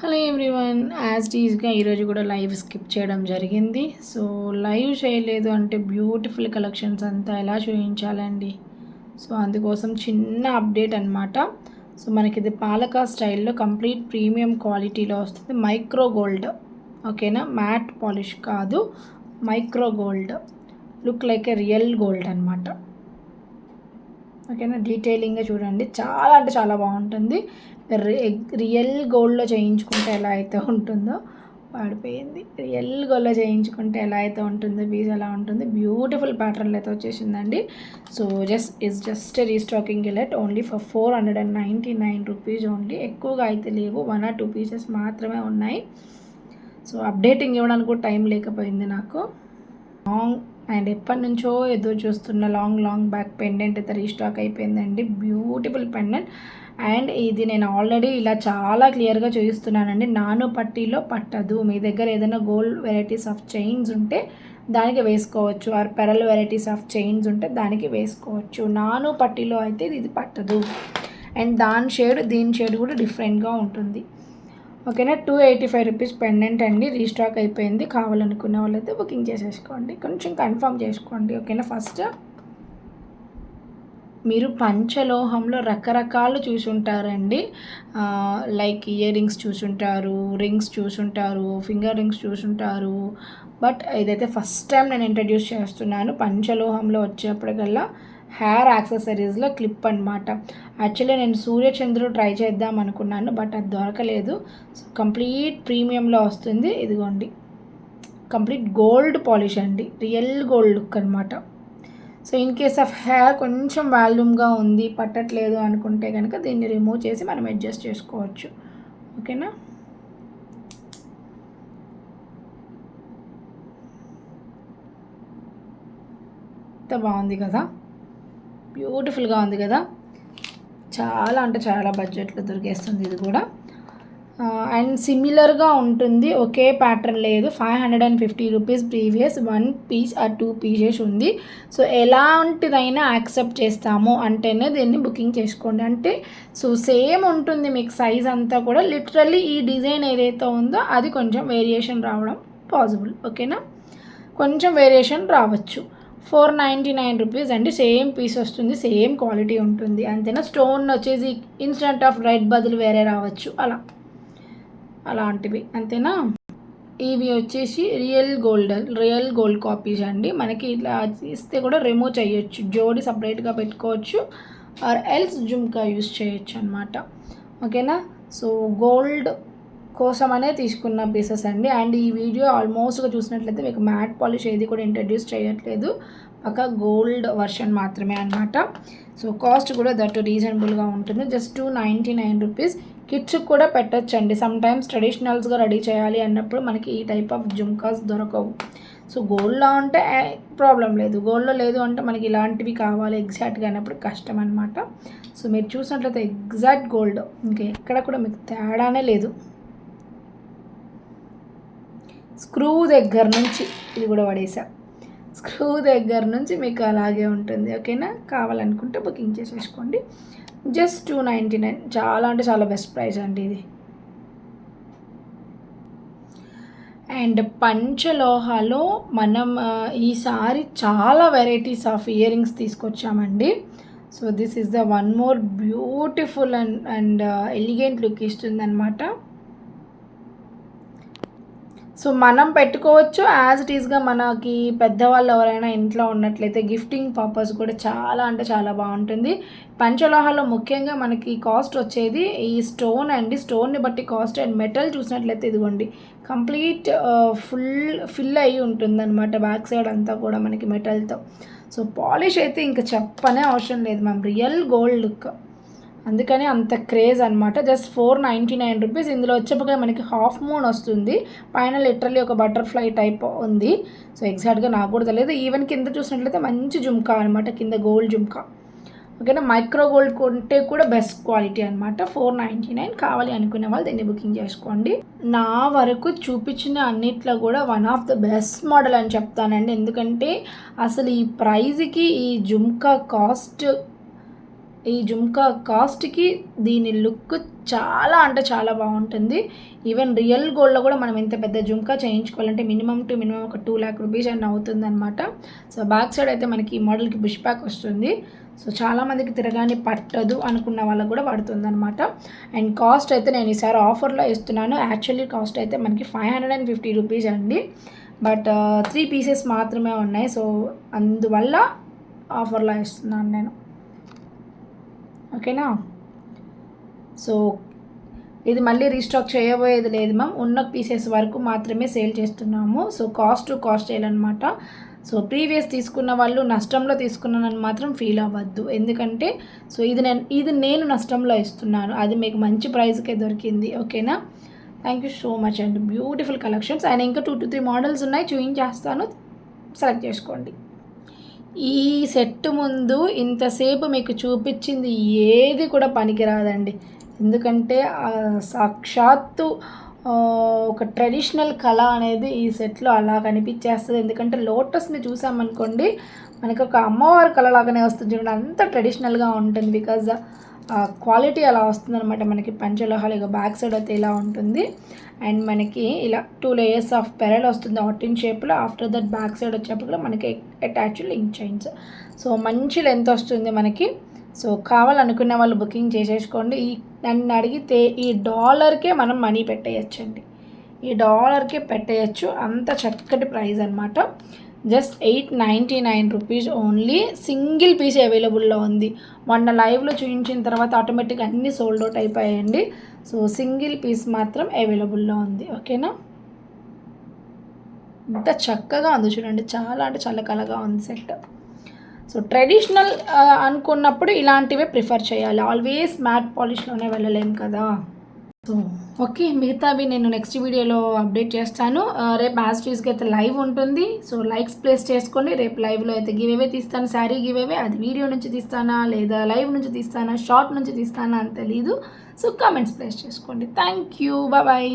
Hello everyone, as టీజ్గా ఈరోజు కూడా live skip చేయడం జరిగింది. సో లైవ్ చేయలేదు అంటే బ్యూటిఫుల్ కలెక్షన్స్ అంతా ఎలా చూపించాలండి. సో అందుకోసం చిన్న అప్డేట్ అనమాట. సో మనకి ఇది పాలకా స్టైల్లో కంప్లీట్ ప్రీమియం క్వాలిటీలో వస్తుంది. మైక్రో గోల్డ్, ఓకేనా, మ్యాట్ పాలిష్ కాదు, మైక్రో గోల్డ్, లుక్ లైక్ ఏ రియల్ గోల్డ్ అనమాట. ఓకేనా, డీటెయిలింగ్గా చూడండి, చాలా అంటే చాలా బాగుంటుంది. రియల్ గోల్డ్లో చేయించుకుంటే ఎలా అయితే ఉంటుందో, పడిపోయింది, రియల్ గోల్డ్లో చేయించుకుంటే ఎలా అయితే ఉంటుందో పీస్ ఎలా ఉంటుంది. బ్యూటిఫుల్ ప్యాటర్న్లో అయితే వచ్చేసిందండి. So just restocking elite only for 499 rupees only. ఎక్కువగా అయితే లేవు, 1 or 2 పీసెస్ మాత్రమే ఉన్నాయి. సో అప్డేటింగ్ ఇవ్వడానికి కూడా టైం లేకపోయింది నాకు. లాంగ్ అండ్ ఎప్పటి నుంచో ఎదురు చూస్తున్న లాంగ్ బ్యాక్ పెండెంట్ అయితే రీస్టాక్ అయిపోయిందండి. Beautiful pendant. అండ్ ఇది నేను ఆల్రెడీ ఇలా చాలా క్లియర్గా చూపిస్తున్నానండి. నాను పట్టీలో పట్టదు. మీ దగ్గర ఏదైనా గోల్డ్ వెరైటీస్ ఆఫ్ చైన్స్ ఉంటే దానికి వేసుకోవచ్చు, or pearl varieties of chains ఉంటే దానికి వేసుకోవచ్చు. నాను పట్టీలో అయితే ఇది పట్టదు. అండ్ దీని షేడ్ కూడా డిఫరెంట్గా ఉంటుంది. ఓకేనా, 285 రూపీస్ పెండెంట్ అండి. రీస్టాక్ అయిపోయింది. కావాలనుకునే వాళ్ళైతే బుకింగ్ చేసేసుకోండి, కొంచెం కన్ఫర్మ్ చేసుకోండి. ఓకేనా, ఫస్ట్ మీరు పంచలోహంలో రకరకాలు చూసుంటారండి. లైక్ ఇయర్ రింగ్స్ చూసుంటారు, రింగ్స్ చూసుంటారు, ఫింగర్ రింగ్స్ చూసుంటారు. బట్ ఇదైతే ఫస్ట్ టైం నేను ఇంట్రడ్యూస్ చేస్తున్నాను. పంచలోహంలో వచ్చేప్పటికల్లా హెయిర్ యాక్సెసరీస్లో క్లిప్ అనమాట. యాక్చువల్లీ నేను సూర్యచంద్రుడు ట్రై చేద్దాం అనుకున్నాను, బట్ అది దొరకలేదు. సో కంప్లీట్ ప్రీమియంలో వస్తుంది. ఇదిగోండి, కంప్లీట్ గోల్డ్ పాలిష్ అండి, రియల్ గోల్డ్ లుక్ అనమాట. So in case of hair కొంచెం వాల్యూమ్గా ఉంది, పట్టట్లేదు అనుకుంటే కనుక దీన్ని రిమూవ్ చేసి మనం అడ్జస్ట్ చేసుకోవచ్చు. ఓకేనా, ఎంత బాగుంది కదా, బ్యూటిఫుల్గా ఉంది కదా. చాలా అంటే చాలా బడ్జెట్లో దొరికేస్తుంది ఇది కూడా. అండ్ సిమిలర్గా ఉంటుంది, ఒకే ప్యాటర్న్ లేదు. 550 rupees previous, 1 piece or 2 pieces ఉంది. సో ఎలాంటిదైనా యాక్సెప్ట్ చేస్తాము అంటేనే దీన్ని బుకింగ్ చేసుకోండి. అంటే సో సేమ్ ఉంటుంది మీకు సైజ్ అంతా కూడా. లిటరల్లీ ఈ డిజైన్ ఏదైతే ఉందో అది కొంచెం వేరియేషన్ రావడం పాసిబుల్. ఓకేనా, కొంచెం వేరియేషన్ రావచ్చు. 499 రూపీస్ అండి. సేమ్ పీస్ వస్తుంది, సేమ్ క్వాలిటీ ఉంటుంది, అంతేనా. స్టోన్ వచ్చేసి ఇన్స్టెంట్ ఆఫ్ రెడ్ బదులు వేరే రావచ్చు, అలాంటివి, అంతేనా. ఇవి వచ్చేసి రియల్ గోల్డ్ కాపీస్ అండి. మనకి ఇలా ఇస్తే కూడా రిమూవ్ చేయొచ్చు, జోడి సపరేట్గా పెట్టుకోవచ్చు, ఆర్ ఎల్స్ జుమ్కా యూస్ చేయొచ్చు అనమాట. ఓకేనా, సో గోల్డ్ కోసమనే తీసుకున్న పీసెస్ అండి. అండ్ ఈ వీడియో ఆల్మోస్ట్గా చూసినట్లయితే మీకు మ్యాట్ పాలిష్ ఏది కూడా ఇంట్రడ్యూస్ చేయట్లేదు, ఒక గోల్డ్ వర్షన్ మాత్రమే అనమాట. సో కాస్ట్ కూడా దట్టు రీజనబుల్గా ఉంటుంది, జస్ట్ 299 రూపీస్. కిడ్స్కి కూడా పెట్టచ్చండి. సమ్ టైమ్స్ ట్రెడిషనల్స్గా రెడీ చేయాలి అన్నప్పుడు మనకి ఈ టైప్ ఆఫ్ జుమ్కాస్ దొరకవు. సో గోల్డ్లో ఉంటే ప్రాబ్లం లేదు, గోల్డ్లో లేదు అంటే మనకి ఇలాంటివి కావాలి ఎగ్జాక్ట్గా అన్నప్పుడు కష్టం అనమాట. సో మీరు చూసినట్లయితే ఎగ్జాక్ట్ గోల్డ్, ఇంకా ఎక్కడ కూడా మీకు తేడానే లేదు. స్క్రూ దగ్గర నుంచి, ఇది కూడా పడేసా, స్క్రూ దగ్గర నుంచి మీకు అలాగే ఉంటుంది. ఓకేనా, కావాలనుకుంటే బుకింగ్ చేసేసుకోండి. జస్ట్ 299, చాలా అంటే చాలా బెస్ట్ ప్రైస్ అండి ఇది. అండ్ పంచలోహాలో మనం ఈసారి చాలా వెరైటీస్ ఆఫ్ ఇయర్ రింగ్స్ తీసుకొచ్చామండి. So this is the one more beautiful and elegant look ఇస్తుంది అనమాట. సో మనం పెట్టుకోవచ్చు యాజ్ ఇట్ ఈస్గా. మనకి పెద్దవాళ్ళు ఎవరైనా ఇంట్లో ఉన్నట్లయితే గిఫ్టింగ్ పర్పస్ కూడా చాలా అంటే చాలా బాగుంటుంది. పంచలోహాలో ముఖ్యంగా మనకి కాస్ట్ వచ్చేది ఈ స్టోన్ అండి, స్టోన్ని బట్టి కాస్ట్. అండ్ మెటల్ చూసినట్లయితే ఇదిగోండి, కంప్లీట్ ఫిల్ అయ్యి ఉంటుందన్నమాట బ్యాక్ సైడ్ అంతా కూడా మనకి మెటల్తో. సో పాలిష్ అయితే ఇంకా చెప్పనే అవసరం లేదు మ్యామ్, రియల్ గోల్డ్ లుక్, అందుకని అంత క్రేజ్ అనమాట. Just 499 rupees. ఇందులో వచ్చేప్పటికే మనకి హాఫ్ మూన్ వస్తుంది, పైన లిటరల్లీ ఒక బటర్ఫ్లై టైప్ ఉంది. సో ఎగ్జాక్ట్గా నాకు కూడా తెలియదు. ఈవెన్ కింద చూసినట్లయితే మంచి జుమ్కా అనమాట, కింద గోల్డ్ జుమ్కా. ఓకేనా, మైక్రో గోల్డ్ కొంటే కూడా బెస్ట్ క్వాలిటీ అనమాట. 499 కావాలి అనుకునే వాళ్ళు దీన్ని బుకింగ్ చేసుకోండి. నా వరకు చూపించిన అన్నిట్లో కూడా one of the best model అని చెప్తానండి. ఎందుకంటే అసలు ఈ ప్రైజ్కి ఈ జుమ్కా కాస్ట్ ఈ జుమ్కా కాస్ట్కి దీని లుక్ చాలా అంటే చాలా బాగుంటుంది. ఈవెన్ రియల్ గోల్డ్లో కూడా మనం ఇంత పెద్ద జుమ్కా చేయించుకోవాలంటే మినిమం ఒక 2 lakh రూపీస్ అని అవుతుంది అనమాట. సో బ్యాక్ సైడ్ అయితే మనకి ఈ మోడల్కి బుష్ బ్యాక్ వస్తుంది. సో చాలామందికి తిరగాని పట్టదు అనుకున్న వాళ్ళకు కూడా పడుతుంది అనమాట. అండ్ కాస్ట్ అయితే నేను ఈసారి ఆఫర్లో ఇస్తున్నాను. యాక్చువల్లీ కాస్ట్ అయితే మనకి 550 రూపీస్ అండి. బట్ 3 పీసెస్ మాత్రమే ఉన్నాయి. సో అందువల్ల ఆఫర్లో ఇస్తున్నాను నేను. ఓకేనా. సో ఇది మళ్ళీ రీస్టాక్ చేయబోయేది లేదు మ్యామ్. ఉన్న పీసెస్ వరకు మాత్రమే సేల్ చేస్తున్నాము. సో కాస్ట్ చేయాలన్నమాట. సో ప్రీవియస్ తీసుకున్న వాళ్ళు నష్టంలో తీసుకున్నానని మాత్రం ఫీల్ అవ్వద్దు. ఎందుకంటే సో ఇది నేను నష్టంలో ఇస్తున్నాను. అది మీకు మంచి ప్రైస్కే దొరికింది. ఓకేనా. థ్యాంక్ యూ సో మచ్ అండి. Beautiful collections. అండ్ ఇంకా 2 to 3 మోడల్స్ ఉన్నాయి, చూపించేస్తాను, సెలెక్ట్ చేసుకోండి. ఈ సెట్ ముందు ఇంతసేపు మీకు చూపించింది ఏది కూడా పనికిరాదండి. ఎందుకంటే సాక్షాత్తు ఒక ట్రెడిషనల్ కళ అనేది ఈ సెట్లో అలా కనిపించేస్తుంది. ఎందుకంటే లోటస్ని చూసామనుకోండి మనకి ఒక అమ్మవారి కళ లాగానే వస్తుంది చూడండి, అంత ట్రెడిషనల్గా ఉంటుంది. బికాజ్ క్వాలిటీ అలా వస్తుంది అనమాట. మనకి పంచలోహాలు ఇక బ్యాక్ సైడ్ అయితే ఇలా ఉంటుంది. అండ్ మనకి ఇలా 2 layers ఆఫ్ పెరల్ వస్తుంది ఆర్టిన్ షేప్లో. ఆఫ్టర్ దట్ బ్యాక్ సైడ్ వచ్చేప్పుడు కూడా మనకి అటాచ్ లింక్ చైన్స్. సో మంచి లెంత్ వస్తుంది మనకి. సో కావాలనుకునే వాళ్ళు బుకింగ్ చేసేసుకోండి. నన్ను అడిగితే ఈ డాలర్కే మనం మనీ పెట్టేయచ్చండి. ఈ డాలర్కే పెట్టేయచ్చు, అంత చక్కటి ప్రైస్ అనమాట. Just 899 rupees only. Single piece అవైలబుల్లో ఉంది. మొన్న లైవ్లో చూపించిన తర్వాత ఆటోమేటిక్గా అన్నీ సోల్డ్ అవుట్ అయిపోయాయండి. సో సింగిల్ పీస్ మాత్రం అవైలబుల్లో ఉంది. ఓకేనా. ఇంత చక్కగా ఉంది చూడండి, చాలా అంటే చాలా కలగా ఉంది సెట్. సో ట్రెడిషనల్ అనుకున్నప్పుడు ఇలాంటివే ప్రిఫర్ చేయాలి. ఆల్వేస్ మ్యాట్ పాలిష్లోనే వెళ్ళలేము కదా. సో ఓకే, మిగతావి నేను నెక్స్ట్ వీడియోలో అప్డేట్ చేస్తాను. రేపు యాజ్ టీజ్కి అయితే లైవ్ ఉంటుంది. సో లైక్స్ ప్లేస్ చేసుకోండి. రేపు లైవ్లో అయితే గివేవే తీస్తాను, శారీ గివేవే. అది వీడియో నుంచి తీస్తానా లేదా లైవ్ నుంచి తీస్తానా షార్ట్ నుంచి తీస్తానా అని తెలీదు. సో కామెంట్స్ ప్లేస్ చేసుకోండి. Thank you, bye.